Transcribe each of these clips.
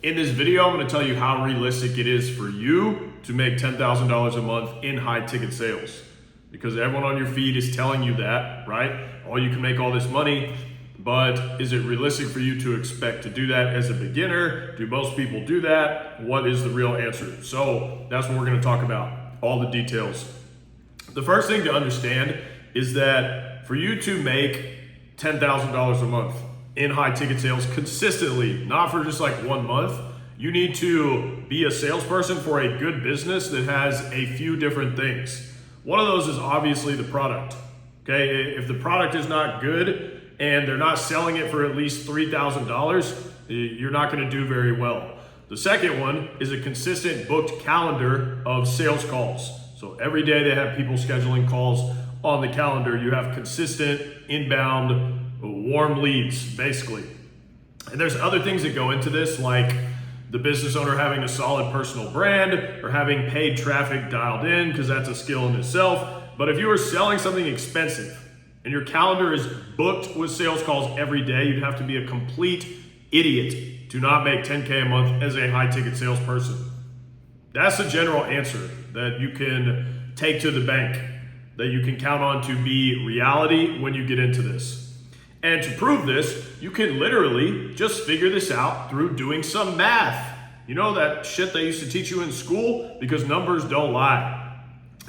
In this video, I'm going to tell you how realistic it is for you to make $10,000 a month in high ticket sales. Because everyone on your feed is telling you that, right? Oh, you can make all this money, but is it realistic for you to expect to do that as a beginner? Do most people do that? What is the real answer? So that's what we're going to talk about, all the details. The first thing to understand is that for you to make $10,000 a month in high ticket sales consistently, not for just like 1 month, you need to be a salesperson for a good business that has a few different things. One of those is obviously the product. Okay, if the product is not good and they're not selling it for at least $3,000, you're not going to do very well. The second one is a consistent booked calendar of sales calls. So every day they have people scheduling calls on the calendar. You have consistent inbound warm leads, basically. And there's other things that go into this, like the business owner having a solid personal brand or having paid traffic dialed in, because that's a skill in itself. But if you are selling something expensive and your calendar is booked with sales calls every day, you'd have to be a complete idiot to not make 10K a month as a high ticket salesperson. That's the general answer that you can take to the bank, that you can count on to be reality when you get into this. And to prove this, you can literally just figure this out through doing some math. You know that shit they used to teach you in school? Because numbers don't lie.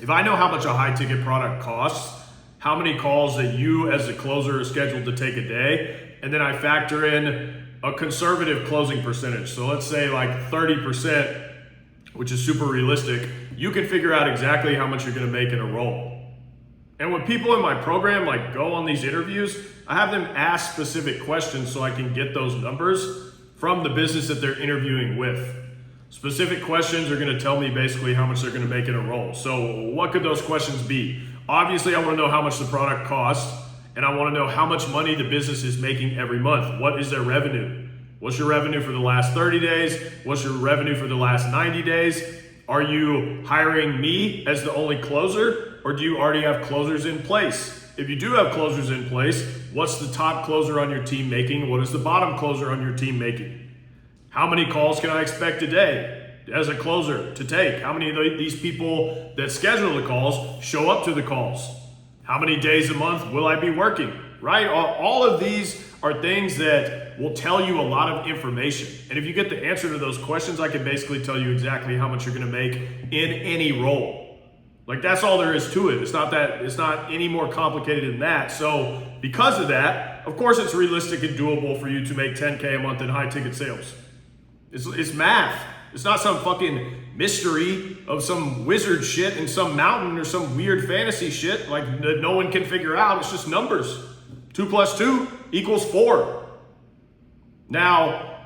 If I know how much a high ticket product costs, how many calls that you as a closer are scheduled to take a day, and then I factor in a conservative closing percentage. So let's say like 30%, which is super realistic, you can figure out exactly how much you're gonna make in a roll. And when people in my program like go on these interviews, I have them ask specific questions so I can get those numbers from the business that they're interviewing with. Specific questions are gonna tell me basically how much they're gonna make in a roll. So what could those questions be? Obviously, I wanna know how much the product costs, and I wanna know how much money the business is making every month. What is their revenue? What's your revenue for the last 30 days? What's your revenue for the last 90 days? Are you hiring me as the only closer, or do you already have closers in place? If you do have closers in place, what's the top closer on your team making? What is the bottom closer on your team making? How many calls can I expect a day as a closer to take? How many of these people that schedule the calls show up to the calls? How many days a month will I be working, right? All of these are things that will tell you a lot of information. And if you get the answer to those questions, I can basically tell you exactly how much you're gonna make in any role. Like that's all there is to it. It's not any more complicated than that. So because of that, of course it's realistic and doable for you to make 10K a month in high ticket sales. It's math. It's not some fucking mystery of some wizard shit in some mountain or some weird fantasy shit like that no one can figure out. It's just numbers. 2 + 2 = 4. Now,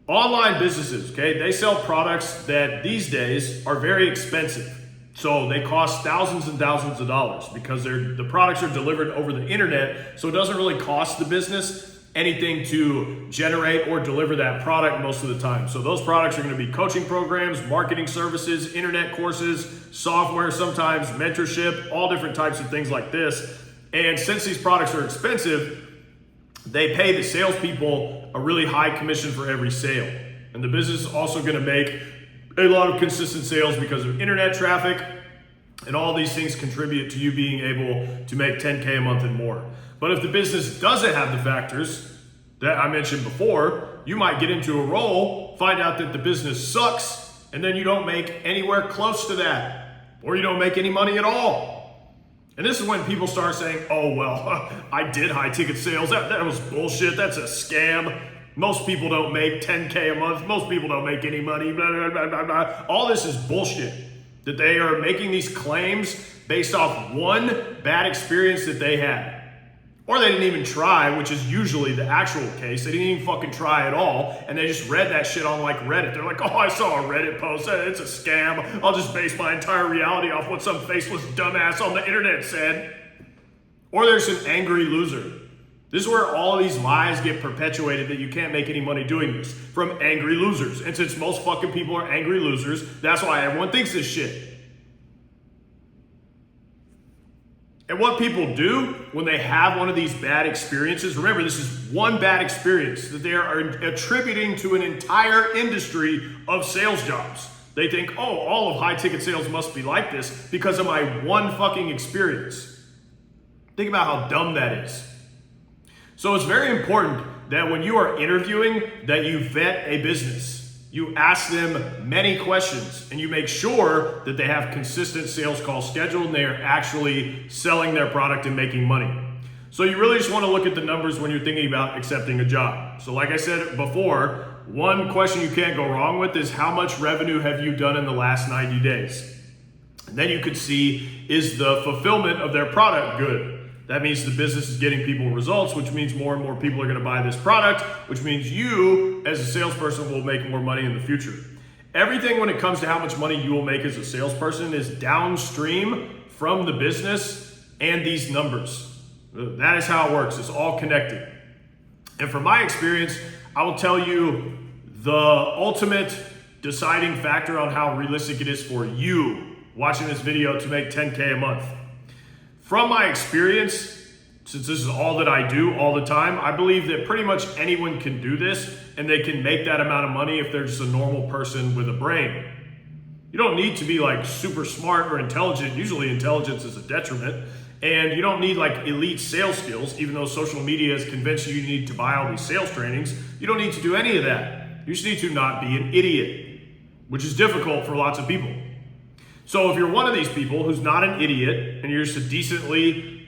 online businesses, okay, they sell products that these days are very expensive. So they cost thousands and thousands of dollars because the products are delivered over the internet. So it doesn't really cost the business anything to generate or deliver that product most of the time. So those products are going to be coaching programs, marketing services, internet courses, software, sometimes mentorship, all different types of things like this. And since these products are expensive, they pay the salespeople a really high commission for every sale. And the business is also going to make a lot of consistent sales because of internet traffic, and all these things contribute to you being able to make 10K a month and more. But if the business doesn't have the factors that I mentioned before, you might get into a role, find out that the business sucks, and then you don't make anywhere close to that, or you don't make any money at all. And this is when people start saying, oh, well, I did high ticket sales. That was bullshit. That's a scam. Most people don't make 10K a month. Most people don't make any money. Blah, blah, blah, blah, blah. All this is bullshit. That they are making these claims based off one bad experience that they had. Or they didn't even try, which is usually the actual case. They didn't even fucking try at all. And they just read that shit on like Reddit. They're like, oh, I saw a Reddit post. It's a scam. I'll just base my entire reality off what some faceless dumbass on the internet said. Or there's an angry loser. This is where all of these lies get perpetuated that you can't make any money doing this from angry losers. And since most fucking people are angry losers, that's why everyone thinks this shit. And what people do when they have one of these bad experiences, remember, this is one bad experience that they are attributing to an entire industry of sales jobs. They think, oh, all of high ticket sales must be like this because of my one fucking experience. Think about how dumb that is. So it's very important that when you are interviewing, that you vet a business. You ask them many questions and you make sure that they have consistent sales calls scheduled and they are actually selling their product and making money. So you really just want to look at the numbers when you're thinking about accepting a job. So like I said before, one question you can't go wrong with is how much revenue have you done in the last 90 days? And then you could see, is the fulfillment of their product good? That means the business is getting people results, which means more and more people are going to buy this product, which means you as a salesperson will make more money in the future. Everything when it comes to how much money you will make as a salesperson is downstream from the business and these numbers. That is how it works. It's all connected. And from my experience, I will tell you the ultimate deciding factor on how realistic it is for you watching this video to make 10K a month. From my experience, since this is all that I do all the time, I believe that pretty much anyone can do this and they can make that amount of money if they're just a normal person with a brain. You don't need to be like super smart or intelligent. Usually intelligence is a detriment. And you don't need like elite sales skills, even though social media has convinced you need to buy all these sales trainings. You don't need to do any of that. You just need to not be an idiot, which is difficult for lots of people. So if you're one of these people who's not an idiot and you're just a decently,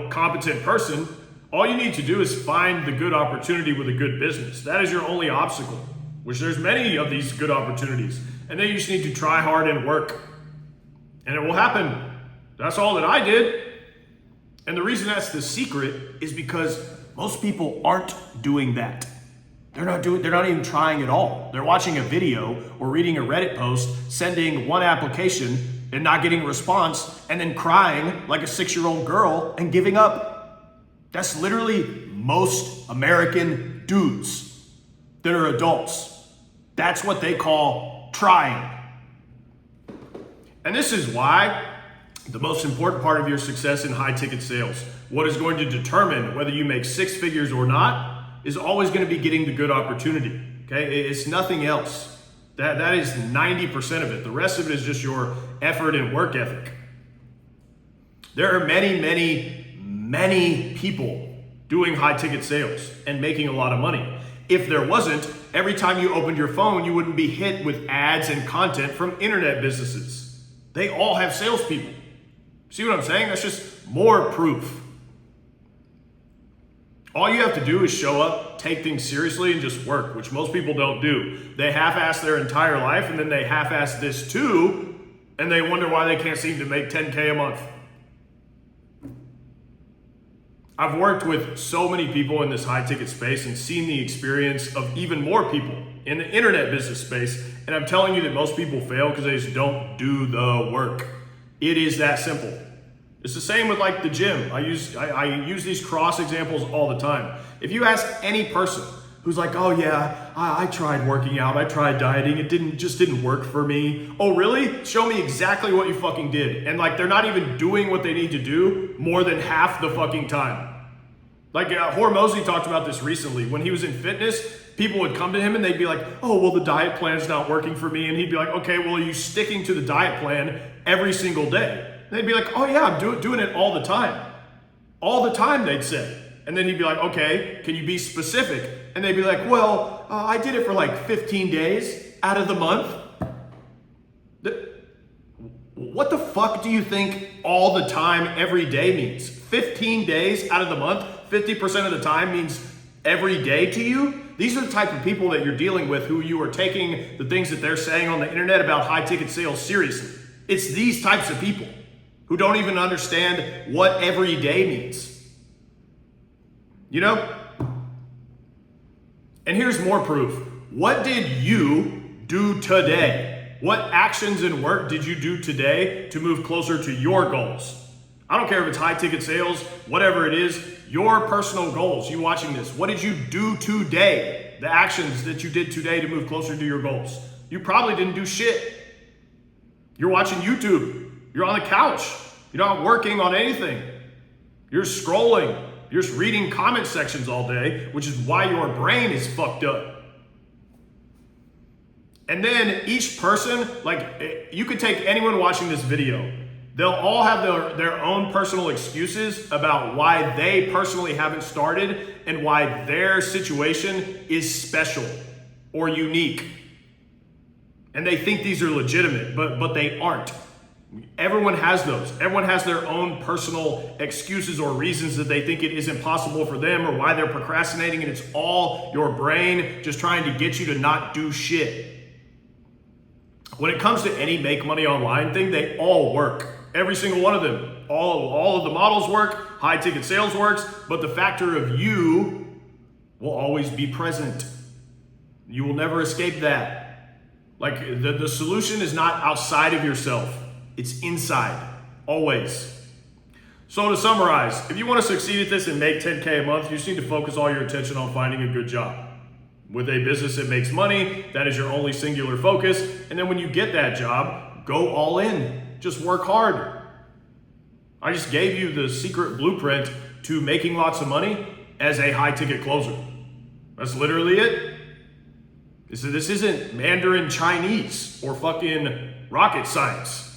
competent person, all you need to do is find the good opportunity with a good business. That is your only obstacle, which there's many of these good opportunities. And then you just need to try hard and work. And it will happen. That's all that I did. And the reason that's the secret is because most people aren't doing that. They're not even trying at all. They're watching a video or reading a Reddit post, sending one application and not getting a response, and then crying like a 6-year-old girl and giving up. That's literally most American dudes that are adults. That's what they call trying. And this is why the most important part of your success in high ticket sales, what is going to determine whether you make 6 figures or not, is always going to be getting the good opportunity. Okay, it's nothing else. That is 90% of it. The rest of it is just your effort and work ethic. There are many people doing high ticket sales and making a lot of money. If there wasn't, every time you opened your phone, you wouldn't be hit with ads and content from internet businesses. They all have salespeople. See what I'm saying? That's just more proof. All you have to do is show up, take things seriously, and just work, which most people don't do. They half-ass their entire life, and then they half-ass this too, and they wonder why they can't seem to make 10K a month. I've worked with so many people in this high-ticket space and seen the experience of even more people in the internet business space, and I'm telling you that most people fail because they just don't do the work. It is that simple. It's the same with like the gym. I use these cross examples all the time. If you ask any person who's like, oh yeah, I tried working out, I tried dieting, it just didn't work for me. Oh really? Show me exactly what you fucking did. And like they're not even doing what they need to do more than half the fucking time. Like Hormozy talked about this recently. When he was in fitness, people would come to him and they'd be like, oh, well the diet plan is not working for me. And he'd be like, okay, well are you sticking to the diet plan every single day? They'd be like, oh yeah, I'm doing it all the time. All the time, they'd say. And then he'd be like, okay, can you be specific? And they'd be like, well, I did it for like 15 days out of the month. What the fuck do you think all the time every day means? 15 days out of the month, 50% of the time means every day to you? These are the type of people that you're dealing with who you are taking the things that they're saying on the internet about high ticket sales seriously. It's these types of people who don't even understand what every day means. You know? And here's more proof. What did you do today? What actions and work did you do today to move closer to your goals? I don't care if it's high ticket sales, whatever it is, your personal goals, you watching this. What did you do today? The actions that you did today to move closer to your goals. You probably didn't do shit. You're watching YouTube. You're on the couch. You're not working on anything. You're scrolling. You're just reading comment sections all day, which is why your brain is fucked up. And then each person, like, you could take anyone watching this video, they'll all have their own personal excuses about why they personally haven't started and why their situation is special or unique. And they think these are legitimate, but they aren't. Everyone has those. Everyone has their own personal excuses or reasons that they think it is impossible for them or why they're procrastinating, and it's all your brain just trying to get you to not do shit. When it comes to any make money online thing, they all work. Every single one of them. All of the models work, high ticket sales works, but the factor of you will always be present. You will never escape that. Like the solution is not outside of yourself. It's inside, always. So to summarize, if you want to succeed at this and make 10K a month, you just need to focus all your attention on finding a good job. With a business that makes money, that is your only singular focus. And then when you get that job, go all in. Just work hard. I just gave you the secret blueprint to making lots of money as a high ticket closer. That's literally it. This isn't Mandarin Chinese or fucking rocket science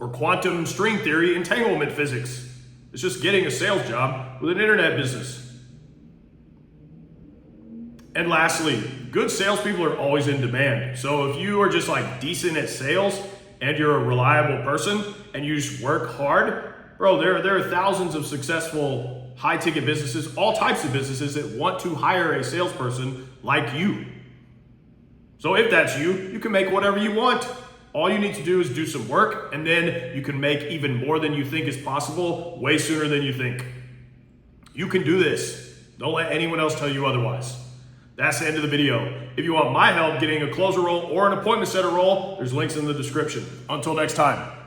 or quantum string theory entanglement physics. It's just getting a sales job with an internet business. And lastly, good salespeople are always in demand. So if you are just like decent at sales and you're a reliable person and you just work hard, bro, there are thousands of successful high ticket businesses, all types of businesses that want to hire a salesperson like you. So if that's you, you can make whatever you want. All you need to do is do some work, and then you can make even more than you think is possible way sooner than you think. You can do this. Don't let anyone else tell you otherwise. That's the end of the video. If you want my help getting a closer role or an appointment setter role, there's links in the description. Until next time.